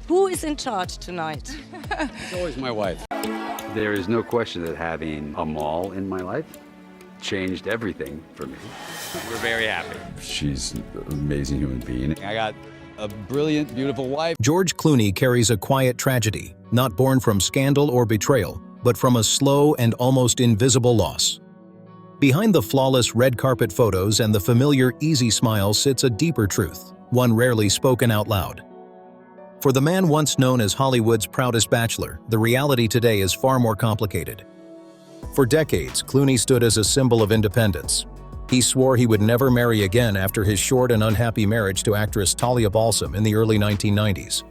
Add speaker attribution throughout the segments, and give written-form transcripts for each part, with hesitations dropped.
Speaker 1: Who is in charge tonight?
Speaker 2: It's always my wife. There is no question that having Amal in my life changed everything for me.
Speaker 3: We're very happy.
Speaker 2: She's an amazing human being.
Speaker 3: I got a brilliant, beautiful wife.
Speaker 4: George Clooney carries a quiet tragedy, not born from scandal or betrayal, but from a slow and almost invisible loss. Behind the flawless red carpet photos and the familiar easy smile sits a deeper truth, one rarely spoken out loud. For the man once known as Hollywood's proudest bachelor, the reality today is far more complicated. For decades, Clooney stood as a symbol of independence. He swore he would never marry again after his short and unhappy marriage to actress Talia Balsam in the early 1990s.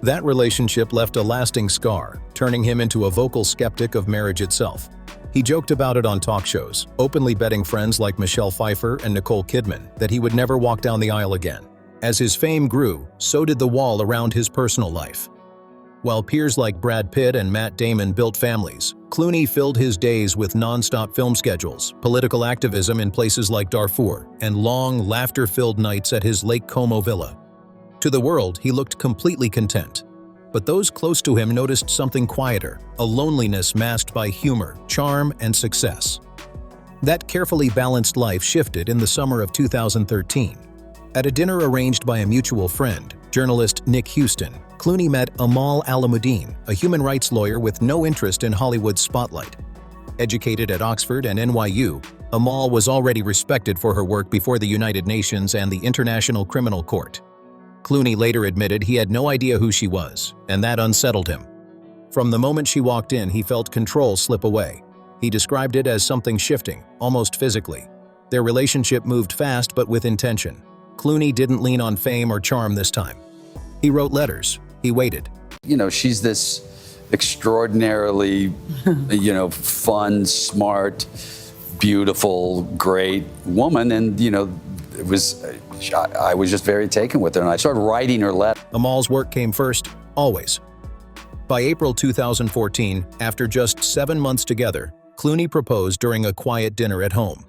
Speaker 4: That relationship left a lasting scar, turning him into a vocal skeptic of marriage itself. He joked about it on talk shows, openly betting friends like Michelle Pfeiffer and Nicole Kidman that he would never walk down the aisle again. As his fame grew, so did the wall around his personal life. While peers like Brad Pitt and Matt Damon built families, Clooney filled his days with non-stop film schedules, political activism in places like Darfur, and long, laughter-filled nights at his Lake Como villa. To the world, he looked completely content. But those close to him noticed something quieter, a loneliness masked by humor, charm, and success. That carefully balanced life shifted in the summer of 2013. At a dinner arranged by a mutual friend, journalist Nick Houston, Clooney met Amal Alamuddin, a human rights lawyer with no interest in Hollywood's spotlight. Educated at Oxford and NYU, Amal was already respected for her work before the United Nations and the International Criminal Court. Clooney later admitted he had no idea who she was, and that unsettled him. From the moment she walked in, he felt control slip away. He described it as something shifting, almost physically. Their relationship moved fast but with intention. Clooney didn't lean on fame or charm this time. He wrote letters. He waited.
Speaker 2: You know, she's this extraordinarily, fun, smart, beautiful, great woman. And, I was just very taken with her. And I started writing her letter.
Speaker 4: Amal's work came first, always. By April 2014, after just 7 months together, Clooney proposed during a quiet dinner at home.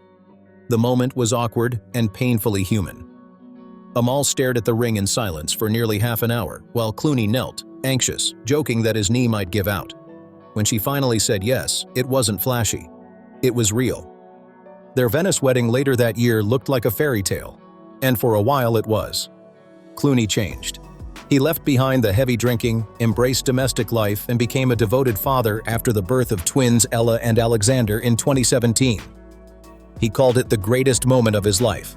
Speaker 4: The moment was awkward and painfully human. Amal stared at the ring in silence for nearly half an hour, while Clooney knelt, anxious, joking that his knee might give out. When she finally said yes, it wasn't flashy. It was real. Their Venice wedding later that year looked like a fairy tale, and for a while it was. Clooney changed. He left behind the heavy drinking, embraced domestic life, and became a devoted father after the birth of twins Ella and Alexander in 2017. He called it the greatest moment of his life.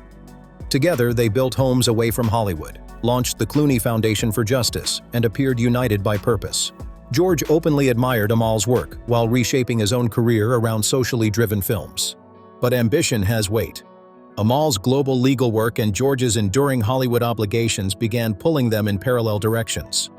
Speaker 4: Together, they built homes away from Hollywood, launched the Clooney Foundation for Justice, and appeared united by purpose. George openly admired Amal's work while reshaping his own career around socially driven films. But ambition has weight. Amal's global legal work and George's enduring Hollywood obligations began pulling them in parallel directions.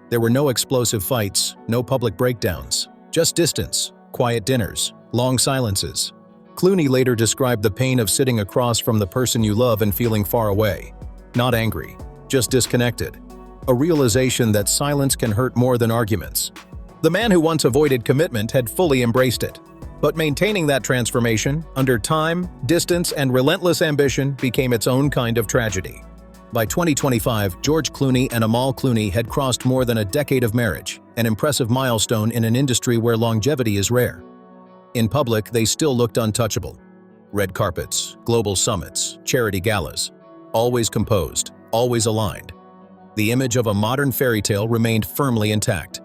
Speaker 4: There were no explosive fights, no public breakdowns, just distance, quiet dinners, long silences. Clooney later described the pain of sitting across from the person you love and feeling far away. Not angry, just disconnected. A realization that silence can hurt more than arguments. The man who once avoided commitment had fully embraced it. But maintaining that transformation, under time, distance, and relentless ambition, became its own kind of tragedy. By 2025, George Clooney and Amal Clooney had crossed more than a decade of marriage, an impressive milestone in an industry where longevity is rare. In public, they still looked untouchable. Red carpets, global summits, charity galas. Always composed, always aligned. The image of a modern fairy tale remained firmly intact.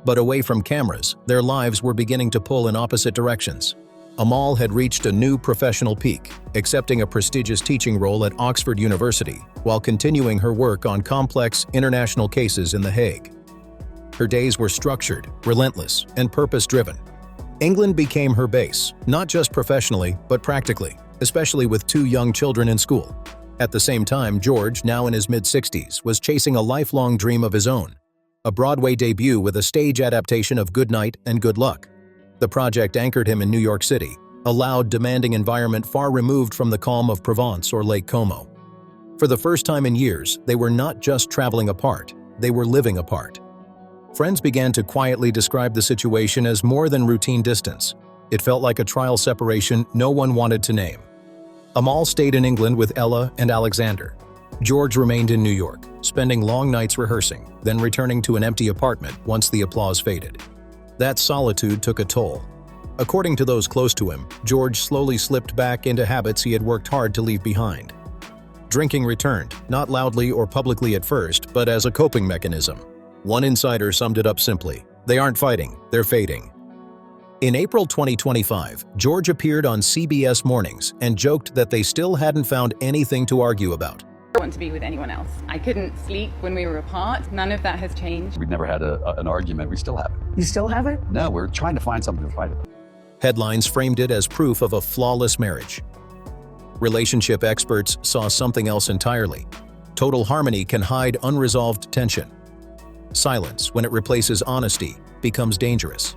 Speaker 4: But away from cameras, their lives were beginning to pull in opposite directions. Amal had reached a new professional peak, accepting a prestigious teaching role at Oxford University, while continuing her work on complex international cases in The Hague. Her days were structured, relentless, and purpose-driven. England became her base, not just professionally, but practically, especially with 2 young children in school. At the same time, George, now in his mid-60s, was chasing a lifelong dream of his own. A Broadway debut with a stage adaptation of Good Night and Good Luck. The project anchored him in New York City, a loud, demanding environment far removed from the calm of Provence or Lake Como. For the first time in years, they were not just traveling apart, they were living apart. Friends began to quietly describe the situation as more than routine distance. It felt like a trial separation no one wanted to name. Amal stayed in England with Ella and Alexander. George remained in New York, spending long nights rehearsing, then returning to an empty apartment once the applause faded. That solitude took a toll. According to those close to him, George slowly slipped back into habits he had worked hard to leave behind. Drinking returned, not loudly or publicly at first, but as a coping mechanism. One insider summed it up simply: they aren't fighting, they're fading. In April 2025, George appeared on CBS Mornings and joked that they still hadn't found anything to argue about.
Speaker 5: I want to be with anyone else. I couldn't sleep when we were apart. None of that has changed.
Speaker 2: We've never had an argument. We still haven't.
Speaker 1: You still have it?
Speaker 2: No, we're trying to find something to fight about.
Speaker 4: Headlines framed it as proof of a flawless marriage. Relationship experts saw something else entirely. Total harmony can hide unresolved tension. Silence, when it replaces honesty, becomes dangerous.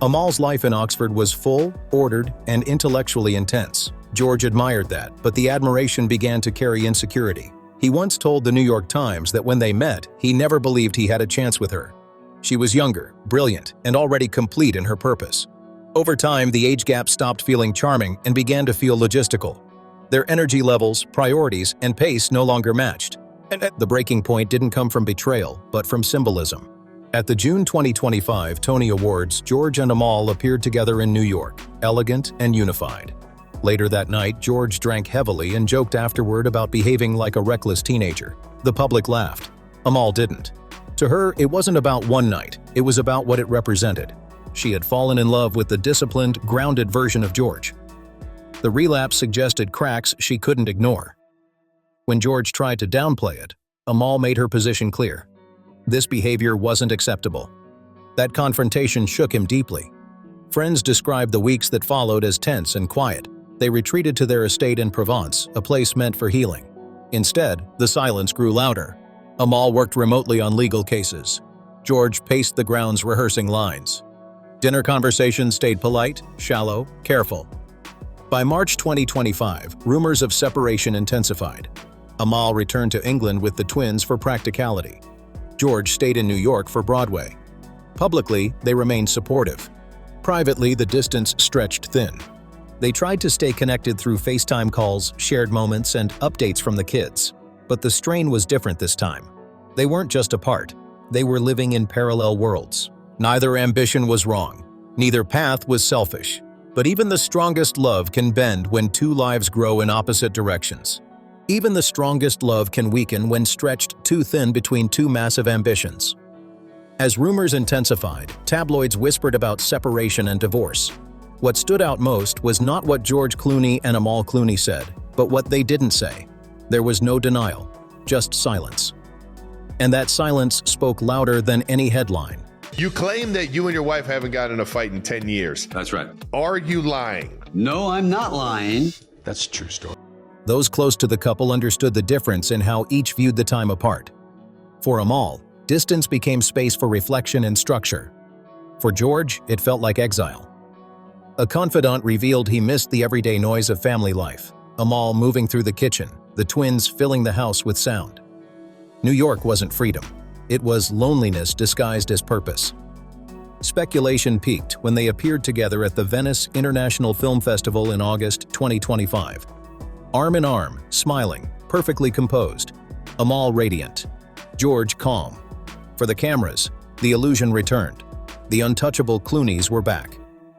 Speaker 4: Amal's life in Oxford was full, ordered, and intellectually intense. George admired that, but the admiration began to carry insecurity. He once told the New York Times that when they met, he never believed he had a chance with her. She was younger, brilliant, and already complete in her purpose. Over time, the age gap stopped feeling charming and began to feel logistical. Their energy levels, priorities, and pace no longer matched. And the breaking point didn't come from betrayal, but from symbolism. At the June 2025 Tony Awards, George and Amal appeared together in New York, elegant and unified. Later that night, George drank heavily and joked afterward about behaving like a reckless teenager. The public laughed. Amal didn't. To her, it wasn't about one night, it was about what it represented. She had fallen in love with the disciplined, grounded version of George. The relapse suggested cracks she couldn't ignore. When George tried to downplay it, Amal made her position clear. This behavior wasn't acceptable. That confrontation shook him deeply. Friends described the weeks that followed as tense and quiet. They retreated to their estate in Provence, a place meant for healing. Instead, the silence grew louder. Amal worked remotely on legal cases. George paced the grounds rehearsing lines. Dinner conversations stayed polite, shallow, careful. By March 2025, rumors of separation intensified. Amal returned to England with the twins for practicality. George stayed in New York for Broadway. Publicly, they remained supportive. Privately, the distance stretched thin. They tried to stay connected through FaceTime calls, shared moments, and updates from the kids. But the strain was different this time. They weren't just apart. They were living in parallel worlds. Neither ambition was wrong. Neither path was selfish. But even the strongest love can bend when two lives grow in opposite directions. Even the strongest love can weaken when stretched too thin between two massive ambitions. As rumors intensified, tabloids whispered about separation and divorce. What stood out most was not what George Clooney and Amal Clooney said, but what they didn't say. There was no denial, just silence. And that silence spoke louder than any headline.
Speaker 6: You claim that you and your wife haven't gotten in a fight in 10 years.
Speaker 2: That's right.
Speaker 6: Are you lying?
Speaker 2: No, I'm not lying. That's a true story.
Speaker 4: Those close to the couple understood the difference in how each viewed the time apart. For Amal, distance became space for reflection and structure. For George, it felt like exile. A confidant revealed he missed the everyday noise of family life. Amal moving through the kitchen, the twins filling the house with sound. New York wasn't freedom. It was loneliness disguised as purpose. Speculation peaked when they appeared together at the Venice International Film Festival in August 2025. Arm in arm, smiling, perfectly composed. Amal radiant. George calm. For the cameras, the illusion returned. The untouchable Cloonies were back.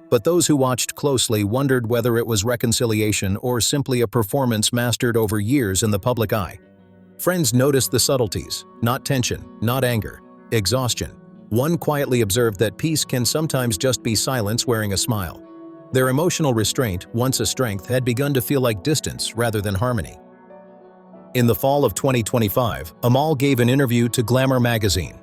Speaker 4: But those who watched closely wondered whether it was reconciliation or simply a performance mastered over years in the public eye. Friends noticed the subtleties, not tension, not anger, exhaustion. One quietly observed that peace can sometimes just be silence wearing a smile. Their emotional restraint, once a strength, had begun to feel like distance rather than harmony. In the fall of 2025, Amal gave an interview to Glamour magazine.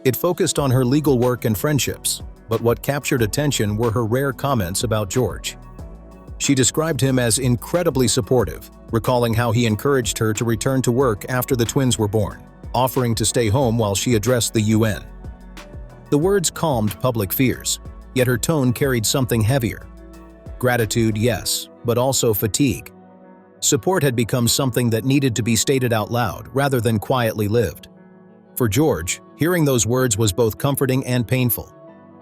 Speaker 4: It focused on her legal work and friendships, but what captured attention were her rare comments about George. She described him as incredibly supportive, recalling how he encouraged her to return to work after the twins were born, offering to stay home while she addressed the UN. The words calmed public fears, yet her tone carried something heavier. Gratitude, yes, but also fatigue. Support had become something that needed to be stated out loud rather than quietly lived. For George, hearing those words was both comforting and painful.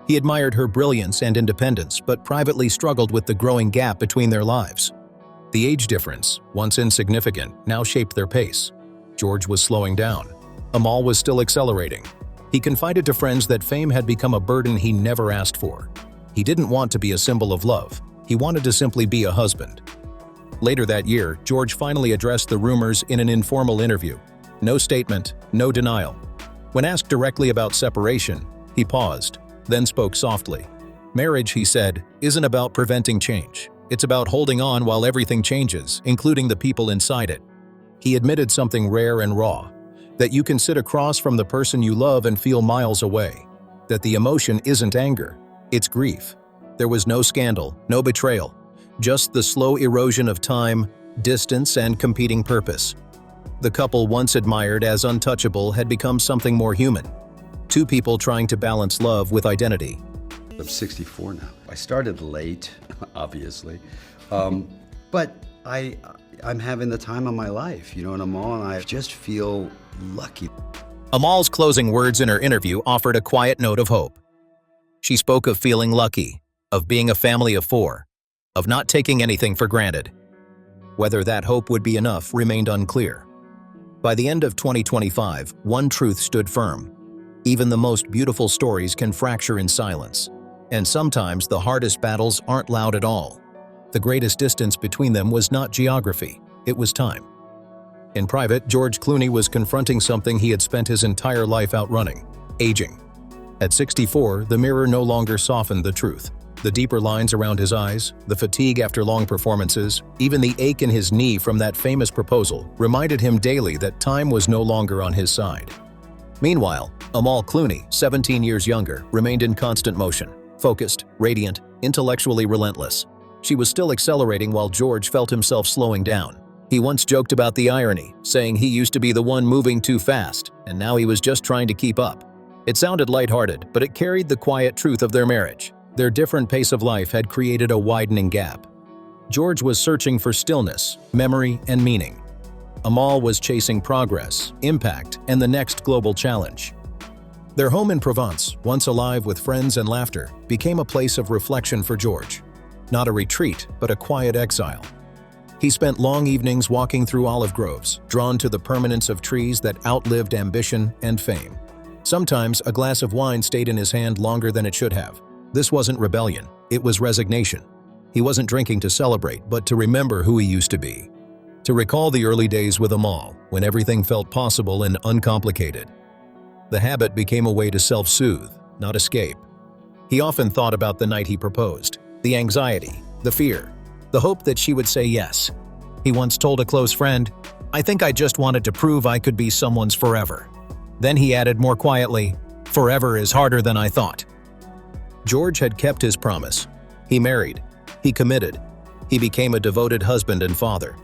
Speaker 4: He admired her brilliance and independence, but privately struggled with the growing gap between their lives. The age difference, once insignificant, now shaped their pace. George was slowing down. Amal was still accelerating. He confided to friends that fame had become a burden he never asked for. He didn't want to be a symbol of love. He wanted to simply be a husband. Later that year, George finally addressed the rumors in an informal interview. No statement, no denial. When asked directly about separation, he paused, then spoke softly. Marriage, he said, isn't about preventing change. It's about holding on while everything changes, including the people inside it. He admitted something rare and raw, that you can sit across from the person you love and feel miles away, that the emotion isn't anger, it's grief. There was no scandal, no betrayal, just the slow erosion of time, distance, and competing purpose. The couple once admired as untouchable had become something more human. Two people trying to balance love with identity.
Speaker 2: I'm 64 now. I started late, obviously, but I'm having the time of my life, and Amal and I just feel lucky.
Speaker 4: Amal's closing words in her interview offered a quiet note of hope. She spoke of feeling lucky, of being a family of four, of not taking anything for granted. Whether that hope would be enough remained unclear. By the end of 2025, one truth stood firm. Even the most beautiful stories can fracture in silence. And sometimes the hardest battles aren't loud at all. The greatest distance between them was not geography, it was time. In private, George Clooney was confronting something he had spent his entire life outrunning: aging. At 64, the mirror no longer softened the truth. The deeper lines around his eyes, the fatigue after long performances, even the ache in his knee from that famous proposal reminded him daily that time was no longer on his side. Meanwhile, Amal Clooney, 17 years younger, remained in constant motion. Focused, radiant, intellectually relentless. She was still accelerating while George felt himself slowing down. He once joked about the irony, saying he used to be the one moving too fast, and now he was just trying to keep up. It sounded lighthearted, but it carried the quiet truth of their marriage. Their different pace of life had created a widening gap. George was searching for stillness, memory, and meaning. Amal was chasing progress, impact, and the next global challenge. Their home in Provence, once alive with friends and laughter, became a place of reflection for George. Not a retreat, but a quiet exile. He spent long evenings walking through olive groves, drawn to the permanence of trees that outlived ambition and fame. Sometimes a glass of wine stayed in his hand longer than it should have. This wasn't rebellion, it was resignation. He wasn't drinking to celebrate, but to remember who he used to be. To recall the early days with Amal, when everything felt possible and uncomplicated. The habit became a way to self-soothe, not escape. He often thought about the night he proposed, the anxiety, the fear, the hope that she would say yes. He once told a close friend, "I think I just wanted to prove I could be someone's forever." Then he added more quietly, "Forever is harder than I thought." George had kept his promise. He married. He committed. He became a devoted husband and father.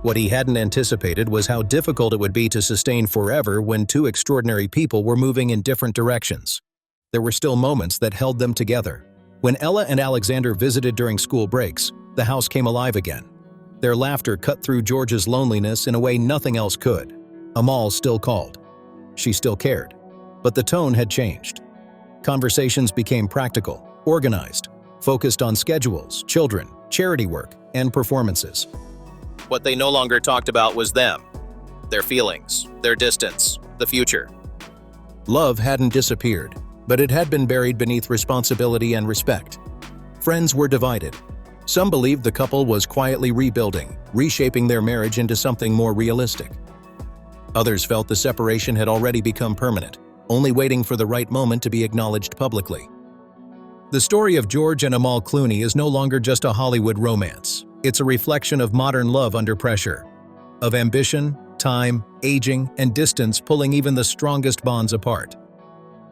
Speaker 4: What he hadn't anticipated was how difficult it would be to sustain forever when two extraordinary people were moving in different directions. There were still moments that held them together. When Ella and Alexander visited during school breaks, the house came alive again. Their laughter cut through George's loneliness in a way nothing else could. Amal still called. She still cared. But the tone had changed. Conversations became practical, organized, focused on schedules, children, charity work, and performances. What they no longer talked about was them, their feelings, their distance, the future. Love hadn't disappeared, but it had been buried beneath responsibility and respect. Friends were divided. Some believed the couple was quietly rebuilding, reshaping their marriage into something more realistic. Others felt the separation had already become permanent, only waiting for the right moment to be acknowledged publicly. The story of George and Amal Clooney is no longer just a Hollywood romance. It's a reflection of modern love under pressure, of ambition, time, aging, and distance pulling even the strongest bonds apart.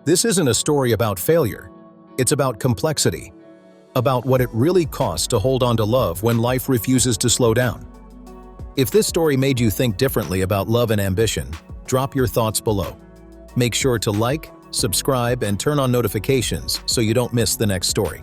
Speaker 4: This isn't a story about failure. It's about complexity, about what it really costs to hold on to love when life refuses to slow down. If this story made you think differently about love and ambition, drop your thoughts below. Make sure to like, subscribe, and turn on notifications so you don't miss the next story.